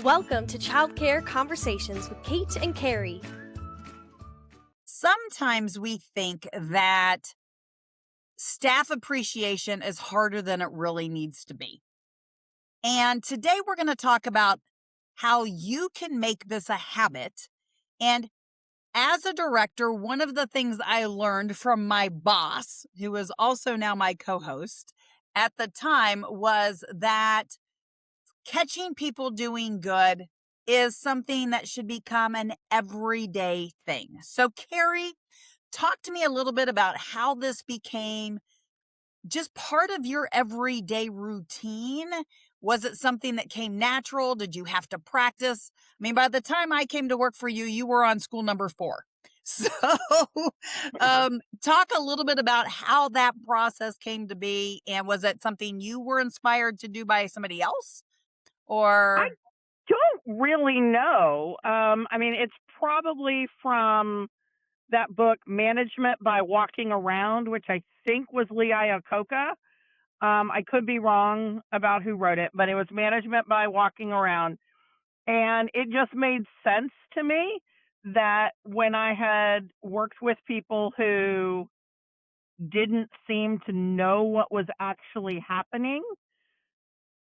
Welcome to Childcare Conversations with Kate and Carrie. Sometimes we think that staff appreciation is harder than it really needs to be. And today we're going to talk about how you can make this a habit. And as a director, one of the things I learned from my boss, who is also now my co-host at the time, was that catching people doing good is something that should become an everyday thing. So, Carrie, talk to me a little bit about how this became just part of your everyday routine. Was it something that came natural? Did you have to practice? I mean, by the time I came to work for you, you were on school number 4. So, talk a little bit about how that process came to be. And was it something you were inspired to do by somebody else? I Or, don't really know. It's probably from that book, Management by Walking Around, which I think was Lee Iacocca. I could be wrong about who wrote it, but it was Management by Walking Around. And it just made sense to me that when I had worked with people who didn't seem to know what was actually happening,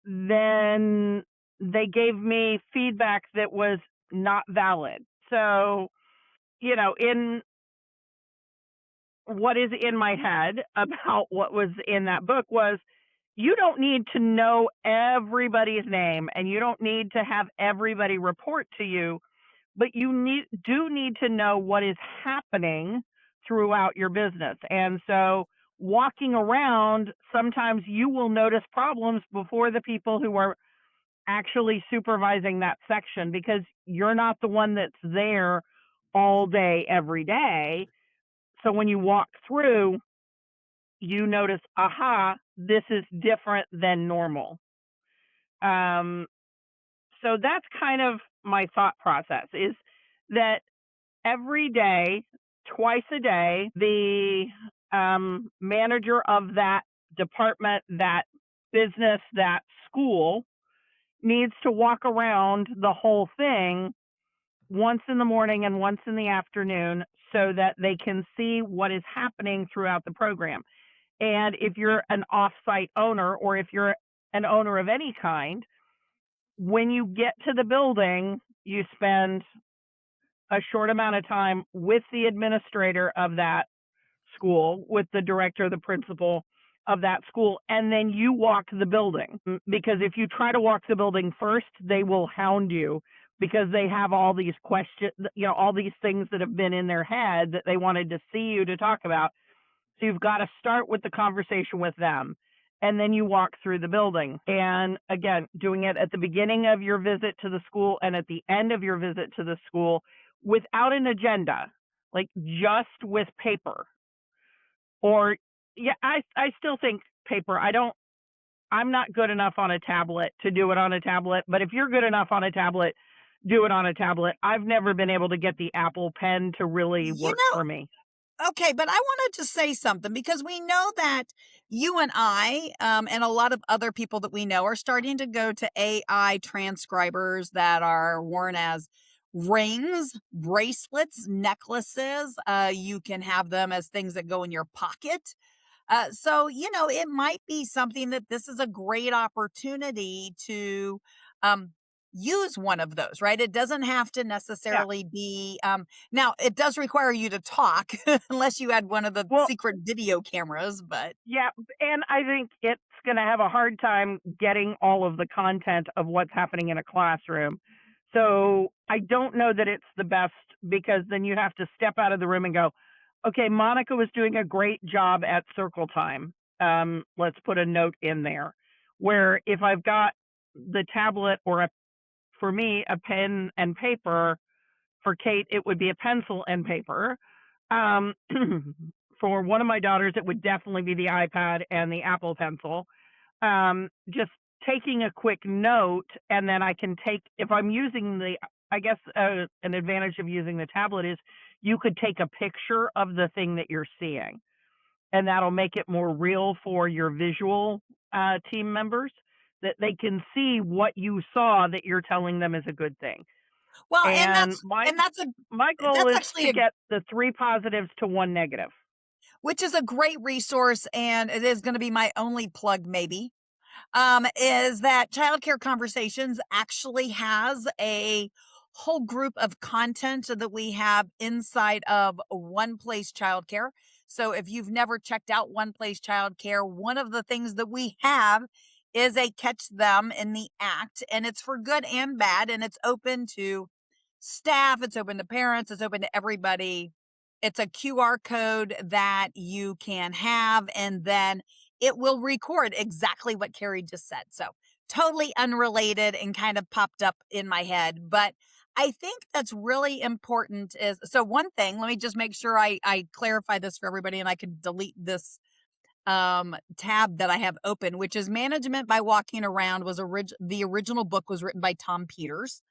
then they gave me feedback that was not valid. So, in what is in my head about what was in that book was you don't need to know everybody's name and you don't need to have everybody report to you, but you do need to know what is happening throughout your business. And so walking around, sometimes you will notice problems before the people who are actually supervising that section, because you're not the one that's there all day, every day. So when you walk through, you notice, aha, this is different than normal. So that's kind of my thought process, is that every day, twice a day, the manager of that department, that business, that school needs to walk around the whole thing once in the morning and once in the afternoon so that they can see what is happening throughout the program. And if you're an off-site owner, or if you're an owner of any kind, when you get to the building, you spend a short amount of time with the administrator of that school, with the director, the principal of that school, and then you walk the building. Because if you try to walk the building first, they will hound you because they have all these questions, all these things that have been in their head that they wanted to see you to talk about. So you've got to start with the conversation with them, and then you walk through the building. And again, doing it at the beginning of your visit to the school and at the end of your visit to the school without an agenda, like just with paper. Or, yeah, I still think paper. I'm not good enough on a tablet to do it on a tablet, but if you're good enough on a tablet, do it on a tablet. I've never been able to get the Apple Pen to really you work know, for me. okay, but I wanted to say something because we know that you and I, and a lot of other people that we know, are starting to go to AI transcribers that are worn as rings, bracelets, necklaces. You can have them as things that go in your pocket. So, it might be something that this is a great opportunity to use one of those, right? It doesn't have to Yeah. necessarily be, now it does require you to talk unless you had one of the Well, secret video cameras, but yeah, and I think it's going to have a hard time getting all of the content of what's happening in a classroom. So I don't know that it's the best, because then you have to step out of the room and go, okay, Monica was doing a great job at circle time. Let's put a note in there. Where if I've got the tablet, or for me, a pen and paper, for Kate, it would be a pencil and paper. Um, for one of my daughters, it would definitely be the iPad and the Apple Pencil. Just taking a quick note, and then I can take, if I'm using I guess an advantage of using the tablet is you could take a picture of the thing that you're seeing, and that'll make it more real for your visual team members. that they can see what you saw that you're telling them is a good thing. Well, And my and that's a my goal that's is actually to a get the 3 positives to 1 negative. which is a great resource, and it is going to be my only plug, maybe. Is that Childcare Conversations actually has a whole group of content that we have inside of One Place Childcare. So if you've never checked out One Place Childcare, one of the things that we have is a catch them in the act, and it's for good and bad, and it's open to staff, it's open to parents, it's open to everybody. It's a QR code that you can have, and then it will record exactly what Carrie just said. So totally unrelated and kind of popped up in my head. But I think that's really important is, so one thing, let me just make sure I clarify this for everybody, and I can delete this tab that I have open, which is Management by Walking Around. The original book was written by Tom Peters.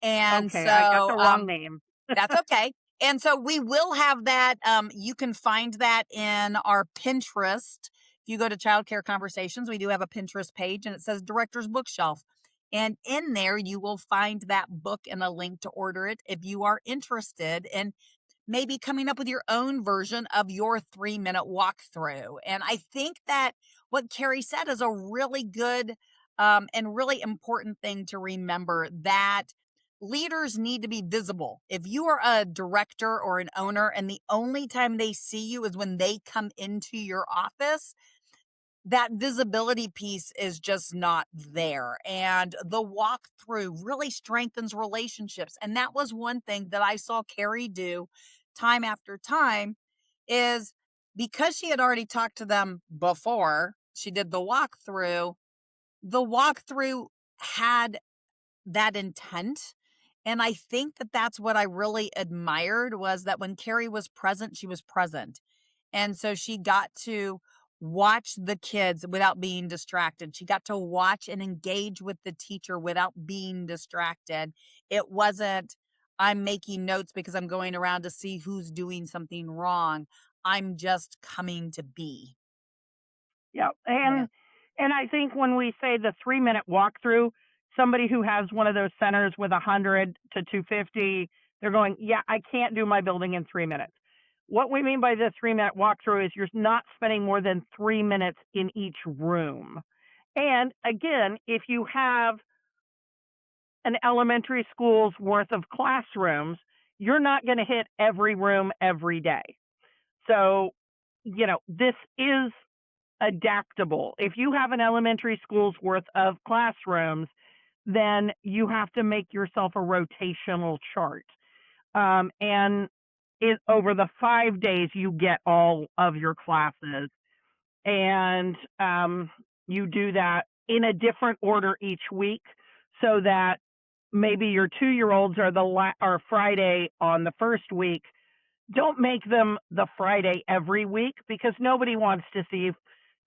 And Okay, I got so the wrong name. that's okay. And so we will have that. You can find that in our Pinterest. If you go to Childcare Conversations, we do have a Pinterest page, and it says Director's Bookshelf. And in there, you will find that book and a link to order it if you are interested in maybe coming up with your own version of your 3-minute walkthrough. And I think that what Carrie said is a really good and really important thing to remember, that leaders need to be visible. If you are a director or an owner and the only time they see you is when they come into your office, that visibility piece is just not there. And the walkthrough really strengthens relationships. And that was one thing that I saw Carrie do time after time, is because she had already talked to them before she did the walkthrough had that intent. And I think that that's what I really admired, was that when Carrie was present, she was present. And so she got to watch the kids without being distracted. She got to watch and engage with the teacher without being distracted. It wasn't, I'm making notes because I'm going around to see who's doing something wrong. I'm just coming to be. Yeah, Yeah. and I think when we say the 3-minute walkthrough, somebody who has one of those centers with 100 to 250, they're going, yeah, I can't do my building in 3 minutes. What we mean by the 3-minute walkthrough is you're not spending more than 3 minutes in each room. And again, if you have an elementary school's worth of classrooms, you're not going to hit every room every day. So, this is adaptable. If you have an elementary school's worth of classrooms, then you have to make yourself a rotational chart. And over the 5 days, you get all of your classes. And you do that in a different order each week, so that maybe your 2-year-olds are Friday on the first week. Don't make them the Friday every week, because nobody wants to see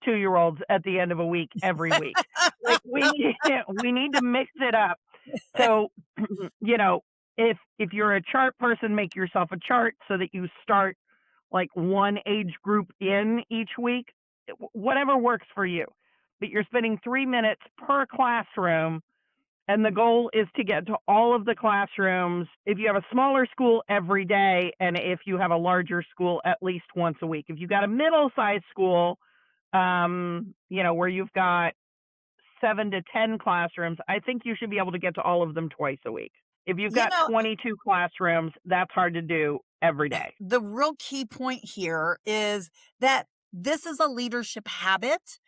2-year-olds at the end of a week every week. Like, we need to mix it up. So, if you're a chart person, make yourself a chart so that you start like one age group in each week, whatever works for you. But you're spending 3 minutes per classroom, and the goal is to get to all of the classrooms. If you have a smaller school, every day, and if you have a larger school, at least once a week. If you've got a middle-sized school, where you've got 7 to 10 classrooms, I think you should be able to get to all of them twice a week. If you've You got know, 22 classrooms, that's hard to do every day. the real key point here is that this is a leadership habit.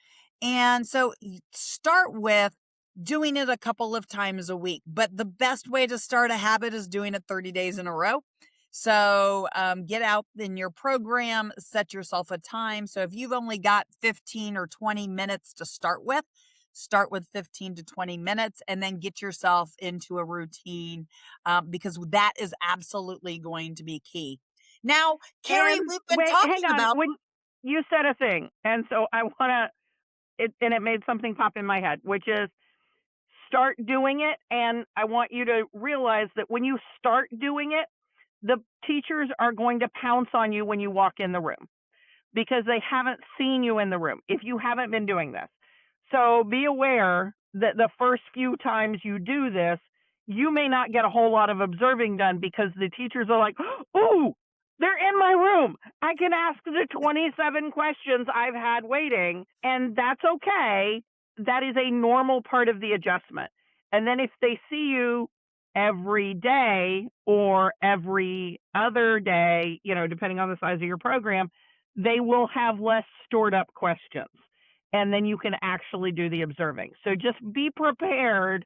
And so you start with doing it a couple of times a week. But the best way to start a habit is doing it 30 days in a row. So get out in your program, set yourself a time. So if you've only got 15 or 20 minutes to start with 15 to 20 minutes, and then get yourself into a routine, because that is absolutely going to be key. Now, Carrie, And we've been wait, hang talking on. about, When you said a thing, and so I want to, it made something pop in my head, which is start doing it. And I want you to realize that when you start doing it, the teachers are going to pounce on you when you walk in the room, because they haven't seen you in the room if you haven't been doing this. So be aware the first few times you do this, you may not get a whole lot of observing done because the teachers are like, "Oh, they're in my room. I can ask the 27 questions I've had waiting." And that's okay. That is a normal part of the adjustment. And then if they see you every day or every other day, depending on the size of your program, they will have less stored up questions. And then you can actually do the observing. So just be prepared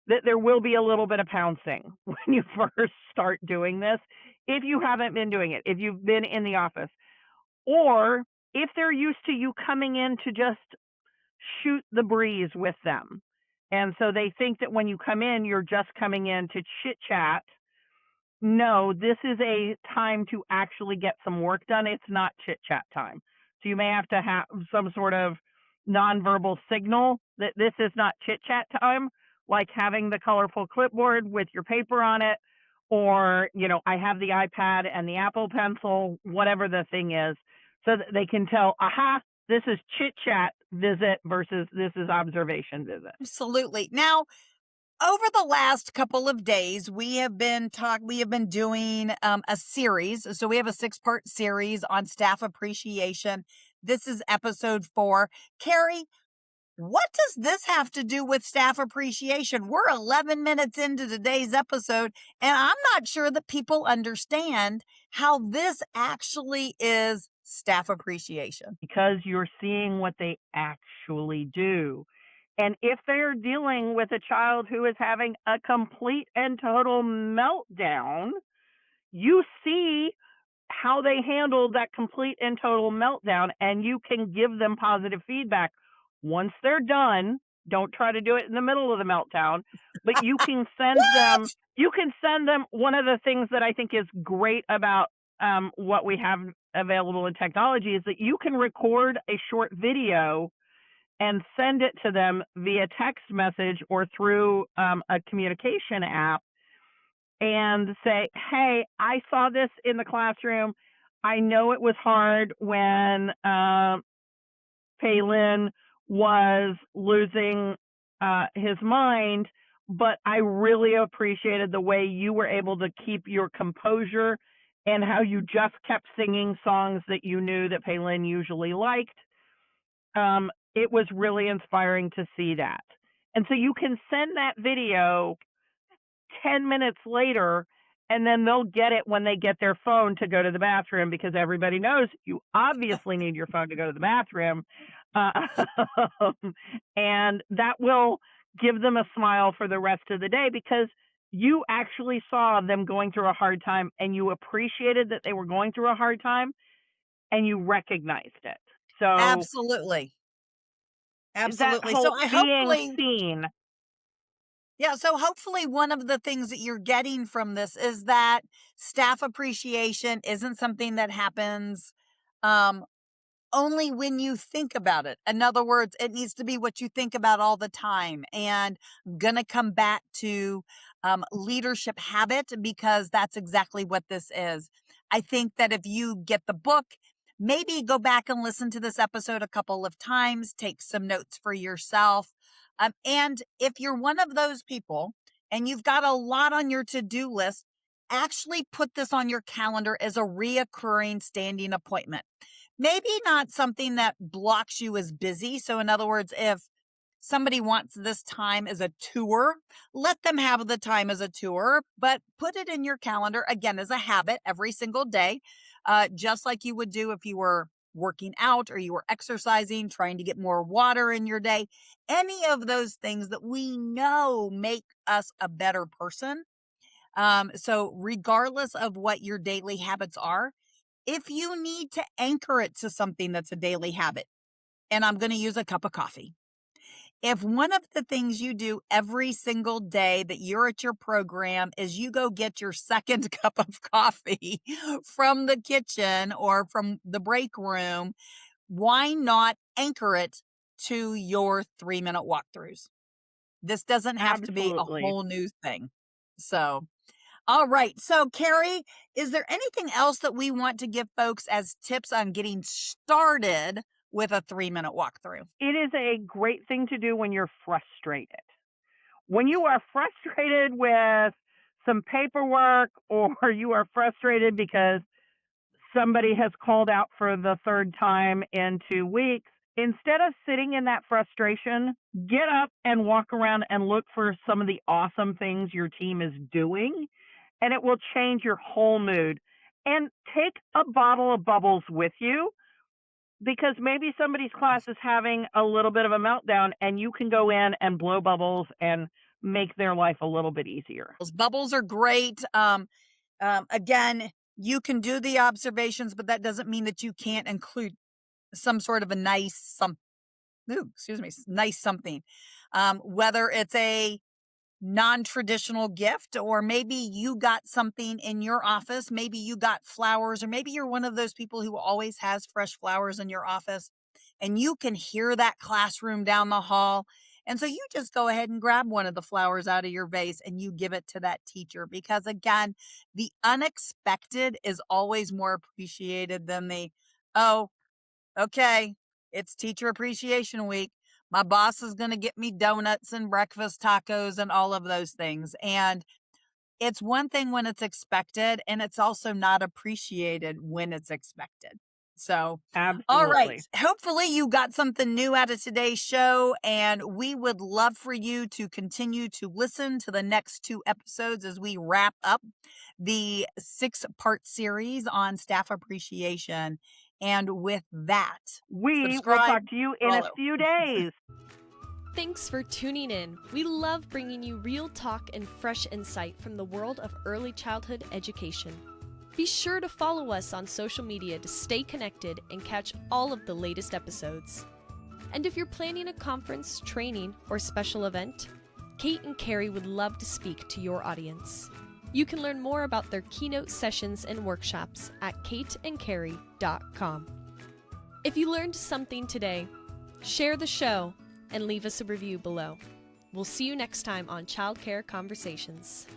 that there will be a little bit of pouncing when you first start doing this, if you haven't been doing it, if you've been in the office, or if they're used to you coming in to just shoot the breeze with them. And so they think that when you come in, you're just coming in to chit chat. No, this is a time to actually get some work done. It's not chit chat time. So you may have to have some sort of nonverbal signal that this is not chit chat time, like having the colorful clipboard with your paper on it, or, I have the iPad and the Apple Pencil, whatever the thing is, so that they can tell, aha, this is chit chat visit versus this is observation visit. Absolutely. Now, over the last couple of days, we have been doing a series. So we have a 6-part series on staff appreciation. This is episode 4. Carrie, what does this have to do with staff appreciation? We're 11 minutes into today's episode, and I'm not sure that people understand how this actually is staff appreciation. Because you're seeing what they actually do. And if they're dealing with a child who is having a complete and total meltdown, you see how they handled that complete and total meltdown, and you can give them positive feedback. Once they're done, don't try to do it in the middle of the meltdown, but you can send them one of the things that I think is great about what we have available in technology is that you can record a short video and send it to them via text message or through a communication app and say, hey, I saw this in the classroom. I know it was hard when Palin was losing his mind, but I really appreciated the way you were able to keep your composure and how you just kept singing songs that you knew that Palin usually liked. It was really inspiring to see that. And so you can send that video 10 minutes later, and then they'll get it when they get their phone to go to the bathroom, because everybody knows you obviously need your phone to go to the bathroom. And that will give them a smile for the rest of the day, because you actually saw them going through a hard time and you appreciated that they were going through a hard time and you recognized it. So Absolutely. that Absolutely. whole So I being hopefully seen. Yeah, so hopefully one of the things that you're getting from this is that staff appreciation isn't something that happens um, only when you think about it. In other words, it needs to be what you think about all the time. And I'm going to come back to leadership habit, because that's exactly what this is. I think that if you get the book, maybe go back and listen to this episode a couple of times, take some notes for yourself. And if you're one of those people and you've got a lot on your to-do list, actually put this on your calendar as a reoccurring standing appointment. Maybe not something that blocks you as busy. So in other words, if somebody wants this time as a tour, let them have the time as a tour, but put it in your calendar, again, as a habit every single day, just like you would do if you were working out or you were exercising, trying to get more water in your day. Any of those things that we know make us a better person. So regardless of what your daily habits are, if you need to anchor it to something that's a daily habit, and I'm going to use a cup of coffee. If one of the things you do every single day that you're at your program is you go get your second cup of coffee from the kitchen or from the break room, why not anchor it to your 3-minute walkthroughs? This doesn't have to be a Absolutely. whole new thing. So, all right. So, Carrie, is there anything else that we want to give folks as tips on getting started with a 3-minute walkthrough. It is a great thing to do when you're frustrated. When you are frustrated with some paperwork, or you are frustrated because somebody has called out for the third time in 2 weeks, instead of sitting in that frustration, get up and walk around and look for some of the awesome things your team is doing, and it will change your whole mood. And take a bottle of bubbles with you, because maybe somebody's class is having a little bit of a meltdown, and you can go in and blow bubbles and make their life a little bit easier. Those bubbles are great. Again, you can do the observations, but that doesn't mean that you can't include some sort of a nice something. Whether it's a non-traditional gift, or maybe you got something in your office, maybe you got flowers, or maybe you're one of those people who always has fresh flowers in your office, and you can hear that classroom down the hall. And so you just go ahead and grab one of the flowers out of your vase and you give it to that teacher, because again, the unexpected is always more appreciated than the, oh, okay, it's Teacher Appreciation Week. My boss is going to get me donuts and breakfast tacos and all of those things. And it's one thing when it's expected, and it's also not appreciated when it's expected. So, Absolutely. all right. Hopefully you got something new out of today's show, and we would love for you to continue to listen to the next 2 episodes as we wrap up the 6-part series on staff appreciation. And with that, We subscribe, will talk to you in follow. a few days. Thanks for tuning in. We love bringing you real talk and fresh insight from the world of early childhood education. Be sure to follow us on social media to stay connected and catch all of the latest episodes. And if you're planning a conference, training, or special event, Kate and Carrie would love to speak to your audience. You can learn more about their keynote sessions and workshops at kateandcarrie.com. If you learned something today, share the show and leave us a review below. We'll see you next time on Childcare Conversations.